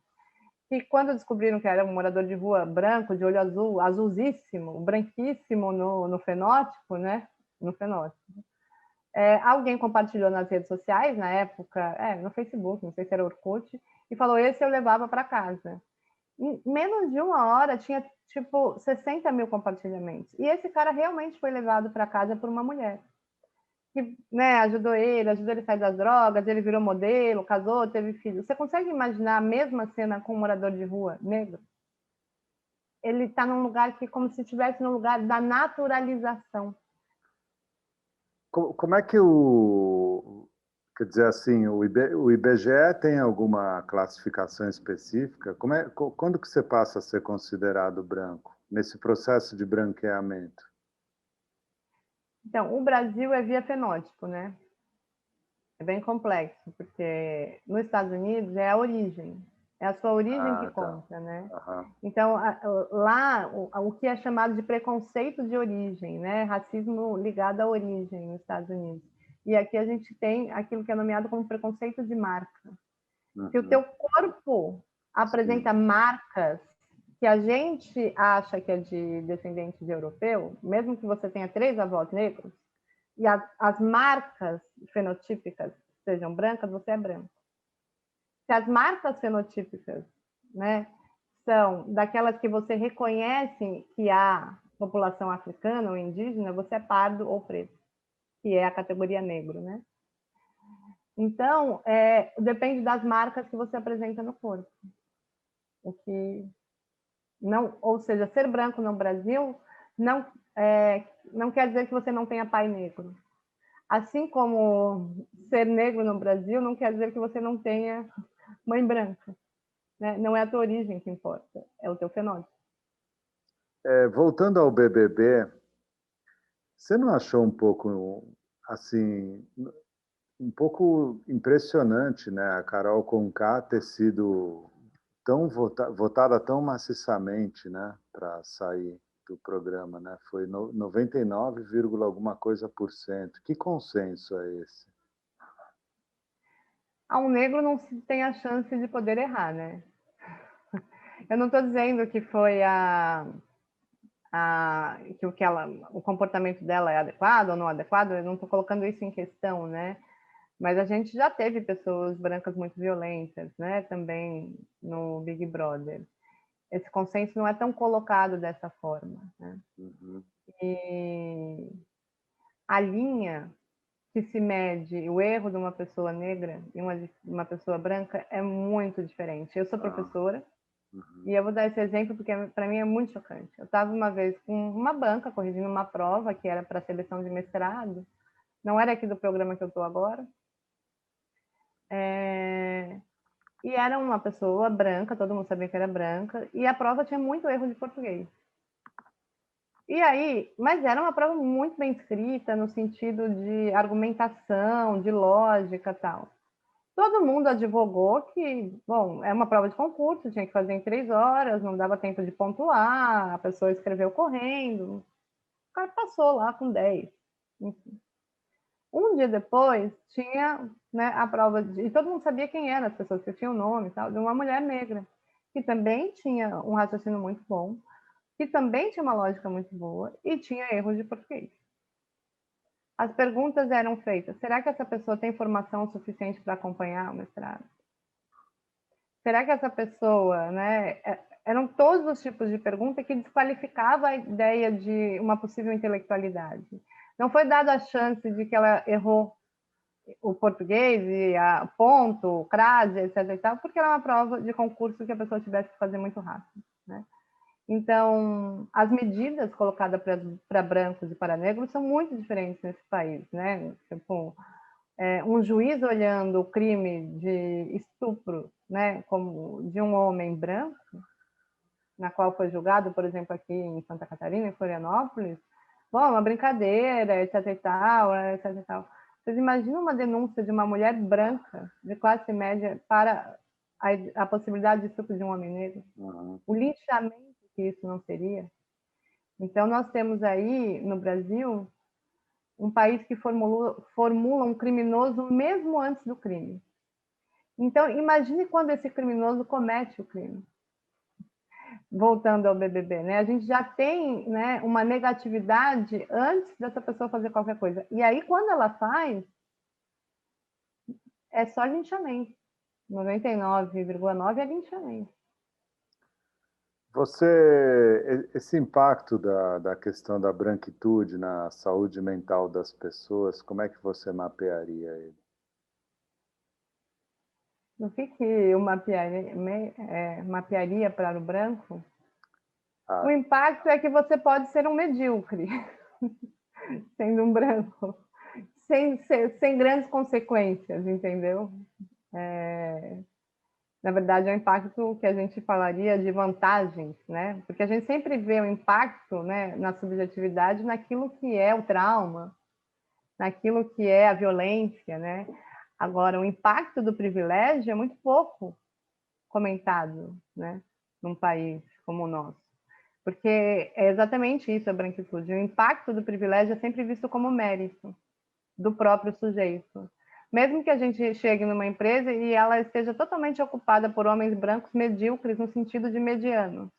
A: que quando descobriram que era um morador de rua branco, de olho azul, azulzíssimo, branquíssimo no fenótipo, né? No fenótipo. Alguém compartilhou nas redes sociais, na época, no Facebook, não sei se era Orkut, e falou, esse eu levava para casa. Em menos de uma hora, tinha, tipo, 60 mil compartilhamentos. E esse cara realmente foi levado para casa por uma mulher. Que, né, ajudou ele a sair das drogas, ele virou modelo, casou, teve filho. Você consegue imaginar a mesma cena com um morador de rua negro? Ele está num lugar que, como se estivesse no lugar da naturalização.
C: Como é que quer dizer assim, o IBGE tem alguma classificação específica? Quando que você passa a ser considerado branco nesse processo de branqueamento?
A: Então, o Brasil é via fenótipo, né? É bem complexo, porque nos Estados Unidos é a origem, é a sua origem que conta, né? Então, lá, o que é chamado de preconceito de origem, né? Racismo ligado à origem nos Estados Unidos. E aqui a gente tem aquilo que é nomeado como preconceito de marca. Se o teu corpo apresenta marcas que a gente acha que é de descendente de europeu, mesmo que você tenha 3 avós negros, e as marcas fenotípicas sejam brancas, você é branco. Se as marcas fenotípicas, né, são daquelas que você reconhece que há população africana ou indígena, você é pardo ou preto, que é a categoria negro, né? Então, depende das marcas que você apresenta no corpo. O que não, ou seja, ser branco no Brasil não quer dizer que você não tenha pai negro. Assim como ser negro no Brasil não quer dizer que você não tenha mãe branca. Né? Não é a tua origem que importa, é o teu fenótipo.
C: Voltando ao BBB, você não achou um pouco assim, um pouco impressionante, né? A Carol Conká ter sido tão votada tão maciçamente, né? Para sair do programa, né? Foi 99, alguma coisa por cento. Que consenso é esse?
A: Um negro não se tem a chance de poder errar, né? Eu não estou dizendo que foi o comportamento dela é adequado ou não adequado, eu não estou colocando isso em questão, né? Mas a gente já teve pessoas brancas muito violentas, né? Também no Big Brother. Esse consenso não é tão colocado dessa forma, né?
C: Uhum.
A: E a linha que se mede o erro de uma pessoa negra e uma pessoa branca é muito diferente. Eu sou professora e eu vou dar esse exemplo porque para mim é muito chocante. Eu estava uma vez com uma banca corrigindo uma prova que era para seleção de mestrado, não era aqui do programa que eu estou agora, e era uma pessoa branca, todo mundo sabia que era branca, e a prova tinha muito erro de português. E aí, mas era uma prova muito bem escrita, no sentido de argumentação, de lógica e tal. Todo mundo advogou que, bom, é uma prova de concurso, tinha que fazer em 3 horas, não dava tempo de pontuar, a pessoa escreveu correndo. O cara passou lá com 10. Enfim. Um dia depois, tinha, né, a prova, e todo mundo sabia quem eram as pessoas, que tinham o nome e tal, de uma mulher negra, que também tinha um raciocínio muito bom, que também tinha uma lógica muito boa e tinha erros de português. As perguntas eram feitas: será que essa pessoa tem formação suficiente para acompanhar o mestrado? Será que essa pessoa, né? Eram todos os tipos de pergunta que desqualificava a ideia de uma possível intelectualidade. Não foi dada a chance de que ela errou o português e a ponto, crase, etc. e tal, porque era uma prova de concurso que a pessoa tivesse que fazer muito rápido, né? Então, as medidas colocadas para brancos e para negros são muito diferentes nesse país, né? Tipo, um juiz olhando o crime de estupro, né, como de um homem branco, na qual foi julgado, por exemplo, aqui em Santa Catarina, em Florianópolis, bom, uma brincadeira, etc e tal, etc e tal. Vocês imaginam uma denúncia de uma mulher branca, de classe média, para a possibilidade de estupro de um homem negro?
C: Uhum.
A: O linchamento que isso não seria? Então, nós temos aí, no Brasil, um país que formula um criminoso mesmo antes do crime. Então, imagine quando esse criminoso comete o crime. Voltando ao BBB, né? A gente já tem, né, uma negatividade antes dessa pessoa fazer qualquer coisa. E aí, quando ela faz, é só linchamento. 99,9% é linchamento.
C: Esse impacto da questão da branquitude na saúde mental das pessoas, como é que você mapearia ele?
A: O que eu mapearia para o branco? O impacto é que você pode ser um medíocre, sendo um branco, sem grandes consequências, entendeu? Na verdade, é um impacto que a gente falaria de vantagens, né? Porque a gente sempre vê o impacto, né, na subjetividade naquilo que é o trauma, naquilo que é a violência, né? Agora, o impacto do privilégio é muito pouco comentado, né, num país como o nosso. Porque é exatamente isso a branquitude. O impacto do privilégio é sempre visto como mérito do próprio sujeito. Mesmo que a gente chegue numa empresa e ela esteja totalmente ocupada por homens brancos medíocres, no sentido de medianos.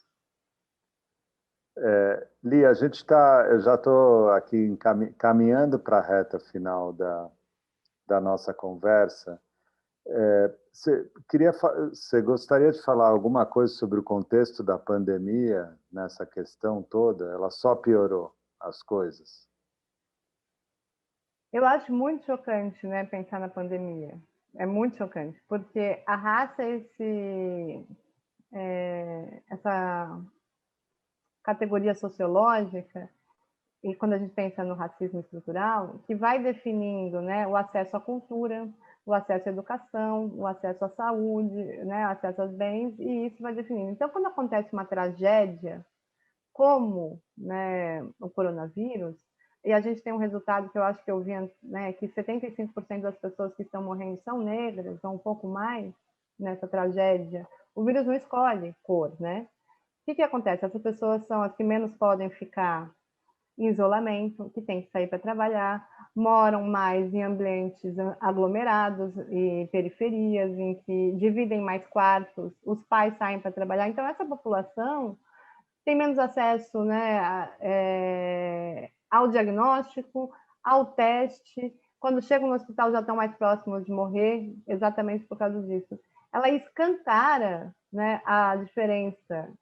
C: Li, eu já estou aqui caminhando para a reta final da nossa conversa. Você gostaria de falar alguma coisa sobre o contexto da pandemia nessa questão toda? Ela só piorou as coisas?
A: Eu acho muito chocante, né, pensar na pandemia. É muito chocante, porque arrasta essa categoria sociológica, e quando a gente pensa no racismo estrutural, que vai definindo, né, o acesso à cultura, o acesso à educação, o acesso à saúde, né, o acesso aos bens, e isso vai definindo. Então, quando acontece uma tragédia, como, né, o coronavírus, e a gente tem um resultado que eu acho que eu vi, né, que 75% das pessoas que estão morrendo são negras, ou um pouco mais, nessa tragédia. O vírus não escolhe cor, né? O que acontece? Essas pessoas são as que menos podem ficar em isolamento, que têm que sair para trabalhar, moram mais em ambientes aglomerados e periferias, em que dividem mais quartos, os pais saem para trabalhar. Então, essa população tem menos acesso, né, ao diagnóstico, ao teste. Quando chegam no hospital já estão mais próximos de morrer, exatamente por causa disso. Ela escancara, né, a diferença.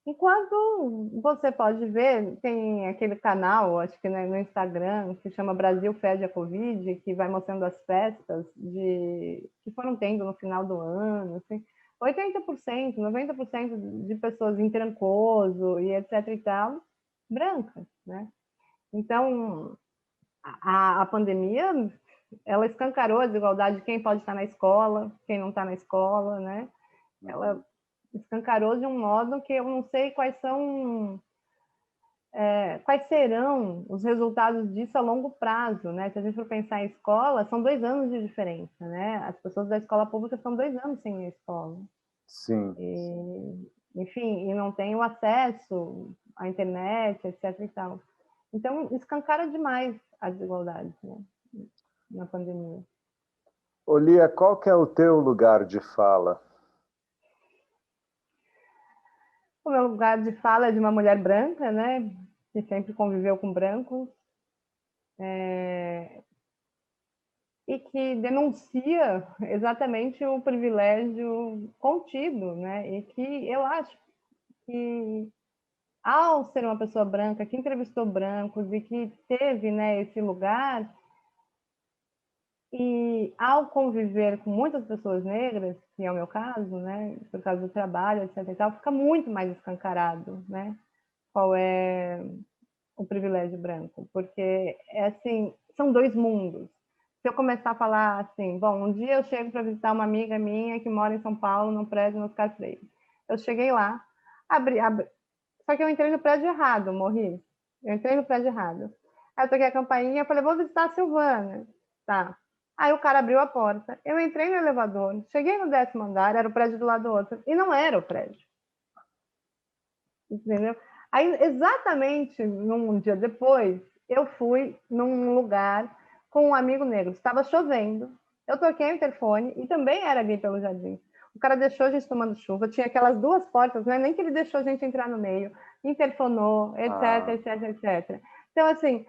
A: Enquanto você pode ver, tem aquele canal, acho que no Instagram, que chama Brasil Fede a Covid, que vai mostrando as festas que foram tendo no final do ano, assim. 80%, 90% de pessoas em Trancoso e etc e tal, brancas, né? Então, a pandemia, ela escancarou a desigualdade de quem pode estar na escola, quem não está na escola, né? Ela escancarou de um modo que eu não sei quais serão os resultados disso a longo prazo, né? Se a gente for pensar em escola, são 2 anos de diferença, né? As pessoas da escola pública são 2 anos sem ir à escola.
C: Sim.
A: Enfim, e não tem o acesso à internet, etc. e tal. Então, escancara demais a desigualdade, né, na pandemia.
C: Lia, qual que é o teu lugar de fala?
A: O meu lugar de fala é de uma mulher branca, né, que sempre conviveu com brancos, e que denuncia exatamente o privilégio contido, né, e que eu acho que, ao ser uma pessoa branca, que entrevistou brancos e que teve, né, esse lugar, e ao conviver com muitas pessoas negras, que é o meu caso, né, por causa do trabalho, etc. e tal, fica muito mais escancarado, né, qual é o privilégio branco, porque é assim, são 2 mundos. Se eu começar a falar assim, bom, um dia eu chego para visitar uma amiga minha que mora em São Paulo, num prédio no Oscar Freire. Eu cheguei lá, abri, só que eu entrei no prédio errado, morri. Eu entrei no prédio errado. Aí eu toquei a campainha, falei, vou visitar a Silvana. Tá. Aí o cara abriu a porta, eu entrei no elevador, cheguei no 10º andar, era o prédio do lado do outro, e não era o prédio. Entendeu? Aí, exatamente um dia depois, eu fui num lugar com um amigo negro. Estava chovendo, eu toquei o interfone, e também era ali pelo jardim. O cara deixou a gente tomando chuva, tinha aquelas 2 portas, não é nem que ele deixou a gente entrar no meio, interfonou, etc, etc, etc. Então, assim,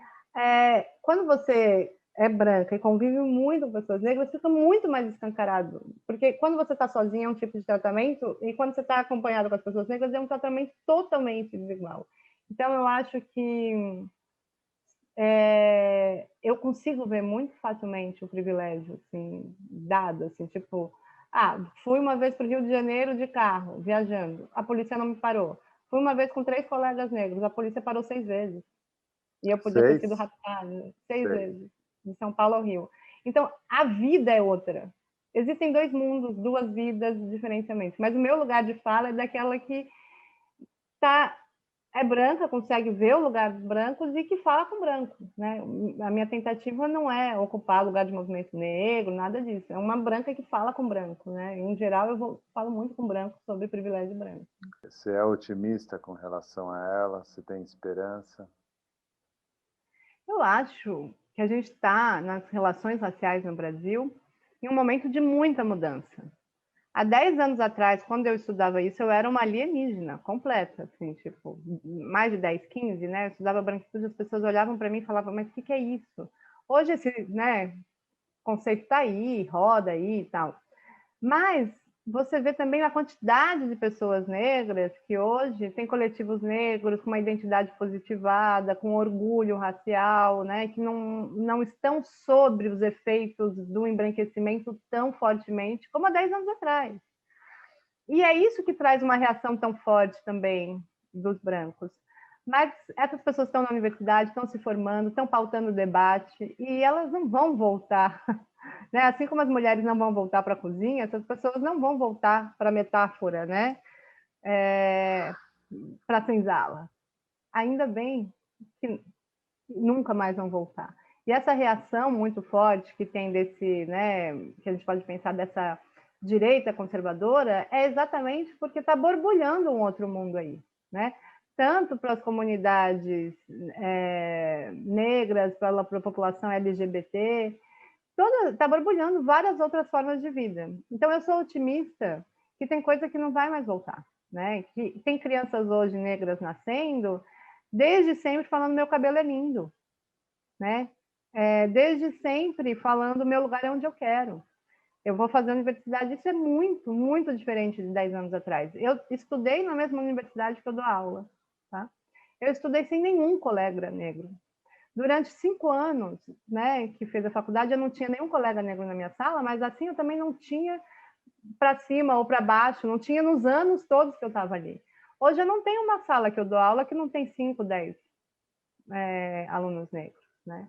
A: quando você é branca e convive muito com pessoas negras, fica muito mais escancarado. Porque quando você está sozinha é um tipo de tratamento, e quando você está acompanhado com as pessoas negras é um tratamento totalmente desigual. Então, eu acho que eu consigo ver muito facilmente o privilégio, assim, dado, assim, tipo, fui uma vez para o Rio de Janeiro de carro, viajando, a polícia não me parou. Fui uma vez com 3 colegas negros, a polícia parou 6 vezes. E eu podia ter sido raptada 6 vezes, de São Paulo ao Rio. Então, a vida é outra. Existem 2 mundos, 2 vidas diferenciamente. Mas o meu lugar de fala é daquela que é branca, consegue ver o lugar dos brancos e que fala com brancos, né? A minha tentativa não é ocupar lugar de movimento negro, nada disso. É uma branca que fala com branco, né? Em geral, eu falo muito com branco sobre privilégio branco.
C: Você é otimista com relação a ela? Você tem esperança?
A: Eu acho que a gente está, nas relações raciais no Brasil, em um momento de muita mudança. Há 10 anos atrás, quando eu estudava isso, eu era uma alienígena completa, assim, tipo, mais de 10, 15, né? Eu estudava branquitude, as pessoas olhavam para mim e falavam, mas o que é isso? Hoje esse, né, conceito está aí, roda aí e tal. Mas você vê também a quantidade de pessoas negras que hoje tem coletivos negros com uma identidade positivada, com orgulho racial, né, que não estão sobre os efeitos do embranquecimento tão fortemente como há 10 anos atrás. E é isso que traz uma reação tão forte também dos brancos. Mas essas pessoas estão na universidade, estão se formando, estão pautando o debate, e elas não vão voltar. Né? Assim como as mulheres não vão voltar para a cozinha, essas pessoas não vão voltar para a metáfora, né? Para a senzala. Ainda bem que nunca mais vão voltar. E essa reação muito forte que tem desse, né, que a gente pode pensar dessa direita conservadora, é exatamente porque está borbulhando um outro mundo aí, né? Tanto para as comunidades negras, para a população LGBT, está borbulhando várias outras formas de vida. Então, eu sou otimista que tem coisa que não vai mais voltar, né? Que tem crianças hoje negras nascendo, desde sempre falando meu cabelo é lindo, né? Desde sempre falando meu lugar é onde eu quero. Eu vou fazer universidade, isso é muito, muito diferente de 10 anos atrás. Eu estudei na mesma universidade que eu dou aula, tá? Eu estudei sem nenhum colega negro. Durante 5 anos, né, que fez a faculdade, eu não tinha nenhum colega negro na minha sala, mas assim eu também não tinha para cima ou para baixo, não tinha nos anos todos que eu estava ali. Hoje eu não tenho uma sala que eu dou aula que não tem 5, 10 alunos negros, né?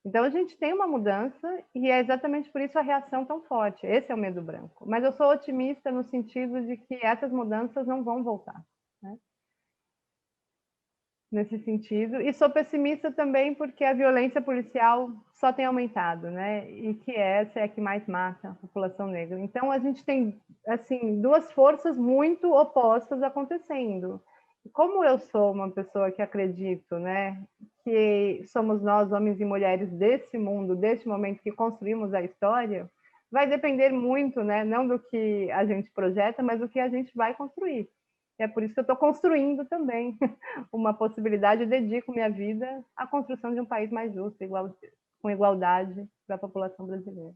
A: Então, a gente tem uma mudança e é exatamente por isso a reação tão forte. Esse é o medo branco. Mas eu sou otimista no sentido de que essas mudanças não vão voltar, né? Nesse sentido. E sou pessimista também porque a violência policial só tem aumentado, né? E que essa é a que mais mata a população negra. Então, a gente tem, assim, duas forças muito opostas acontecendo. Como eu sou uma pessoa que acredito, né, que somos nós, homens e mulheres desse mundo, deste momento que construímos a história, vai depender muito, né, não do que a gente projeta, mas do que a gente vai construir. E é por isso que eu estou construindo também uma possibilidade, eu dedico minha vida à construção de um país mais justo, com igualdade para a população brasileira.